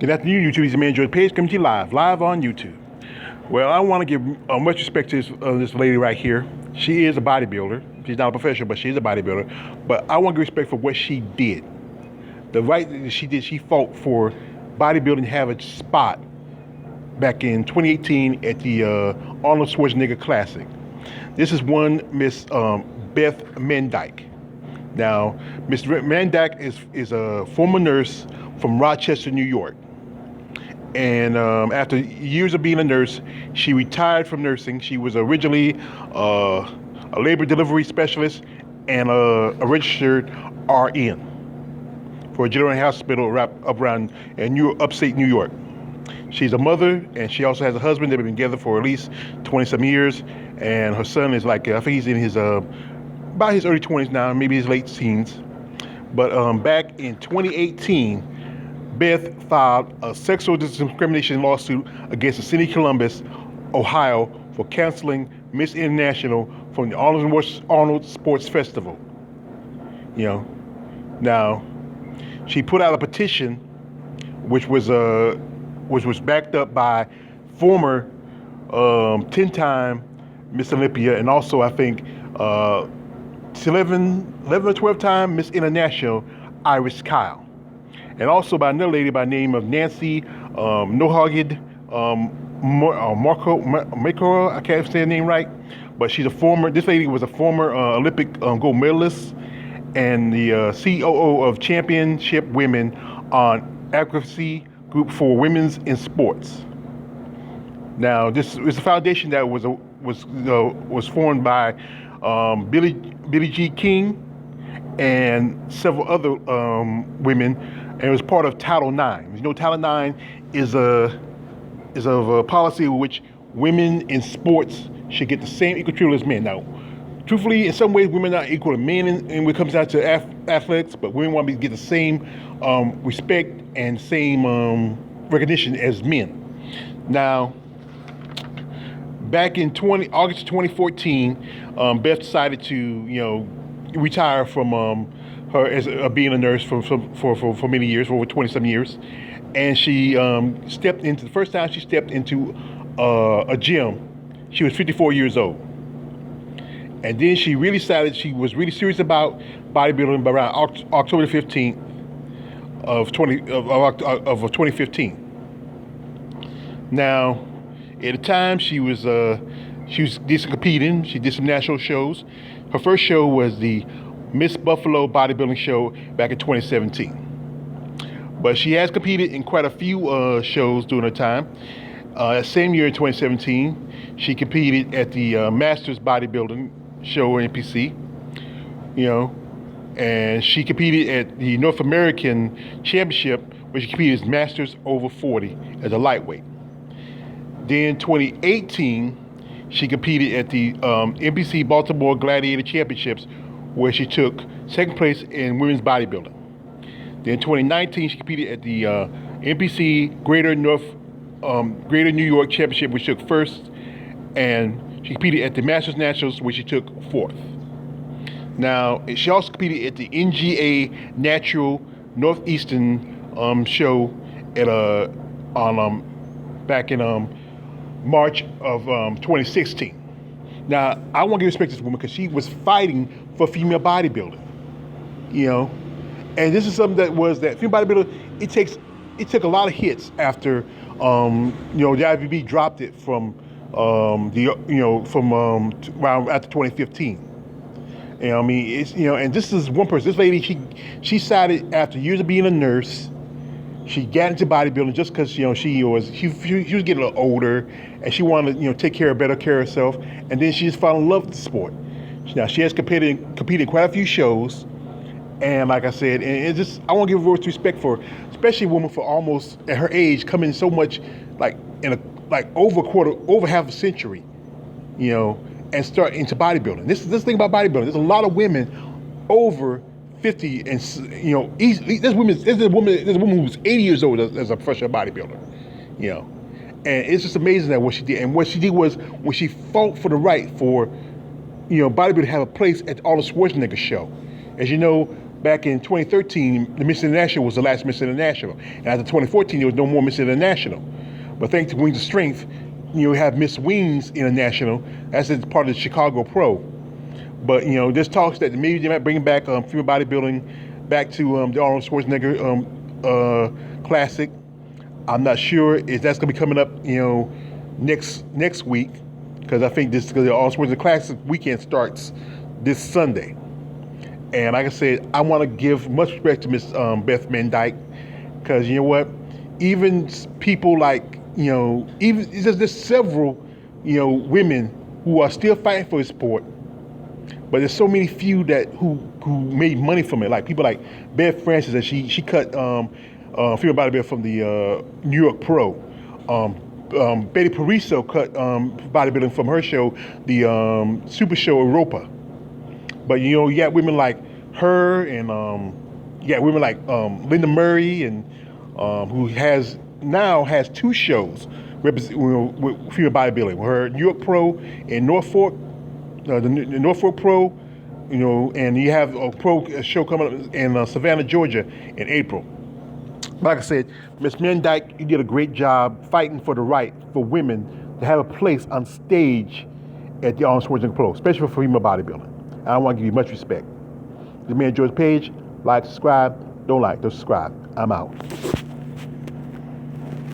Good afternoon, YouTube. It's your man, George Page, coming to you live on YouTube. Well, I want to give much respect to this lady right here. She is a bodybuilder. She's not a professional, but she's a bodybuilder. But I want to give respect for what she did. The right that she did, she fought for bodybuilding to have a spot back in 2018 at the Arnold Schwarzenegger Classic. This is one Miss Beth Mandyck. Now, Miss Mandyck is a former nurse from Rochester, New York. And after years of being a nurse, she retired from nursing. She was originally a labor delivery specialist and a registered RN for a general hospital around in upstate New York. She's a mother, and she also has a husband. They've been together for at least 20-some years. And her son is like, I think he's in his about his early 20s now, maybe his late teens. But back in 2018, Beth filed a sexual discrimination lawsuit against the city of Columbus, Ohio, for canceling Miss International from the Arnold Sports Festival. Now she put out a petition, which was backed up by former 10-time Miss Olympia, and also I think 11 or 12-time Miss International Iris Kyle. And also by another lady by the name of Nancy Nohagid Marco, I can't say her name right, but this lady was a former Olympic gold medalist and the COO of Championship Women on Advocacy Group for Women's in Sports. Now, this is a foundation that was formed by Billie G. King and several other women, and it was part of Title IX. Title IX is a policy in which women in sports should get the same equal treatment as men. Now, truthfully, in some ways, women are not equal to men when it comes down to athletics, but women want to get the same respect and same recognition as men. Now, back in August 2014, Beth decided to, retire from her as being a nurse for many years, for over 20-some years, and she the first time she stepped into a gym, she was 54 years old, and then she really decided she was really serious about bodybuilding by around October 15th of 2015. Now, at the time, she did some competing. She did some national shows. Her first show was the Miss Buffalo bodybuilding show back in 2017. But she has competed in quite a few shows during her time. Same year in 2017, she competed at the Masters bodybuilding show in NPC. And she competed at the North American Championship, where she competed as Masters over 40 as a lightweight. Then 2018, she competed at the NBC Baltimore Gladiator Championships, where she took second place in women's bodybuilding. Then 2019, she competed at the NBC Greater New York Championship, which she took first, and she competed at the Masters Nationals, which she took fourth. Now, she also competed at the NGA Natural Northeastern show back in March of 2016. Now, I want to give respect to this woman because she was fighting for female bodybuilding, and this is something that female bodybuilding. It took a lot of hits after the IFBB dropped it from around after 2015. And this is one person. This lady, she decided after years of being a nurse, she got into bodybuilding just because she was getting a little older, and she wanted to take better care of herself. And then she just fell in love with the sport. Now she has competed in quite a few shows, and like I said, and I want to give her respect for, especially a woman for almost at her age coming so much over half a century, and start into bodybuilding. This thing about bodybuilding. There's a lot of women over 50, and easily there's a woman who's 80 years old as a professional bodybuilder, and it's just amazing that what she did. And what she did was when she fought for the right for bodybuilding to have a place at the Arnold Schwarzenegger show. As you know, back in 2013, the Miss International was the last Miss International. And after 2014, there was no more Miss International. But thanks to Wings of Strength, you have Miss Wings International. That's part of the Chicago Pro. But there's talks that maybe they might bring back female bodybuilding back to the Arnold Schwarzenegger Classic. I'm not sure if that's gonna be coming up, next week, because I think the Arnold Schwarzenegger Classic weekend starts this Sunday. And like I said, I want to give much respect to Miss Beth Mandyck, because you know what, even people like even there's several women who are still fighting for the sport, but there's so many few that who made money from it. Like people like Beth Francis, that she cut female bodybuilder from the New York Pro. Betty Pariso cut bodybuilding from her show, the Super Show Europa. But you got women like her, and you got women like Linda Murray, and who has 2 shows with female bodybuilding. Her New York Pro in Norfolk, the Norfolk Pro, and you have a pro show coming up in Savannah, Georgia in April. Like I said, Miss Mandyck, you did a great job fighting for the right for women to have a place on stage at the Arnold Schwarzenegger Pro, especially for female bodybuilding. And I want to give you much respect. The man George Page, like, subscribe, don't subscribe. I'm out.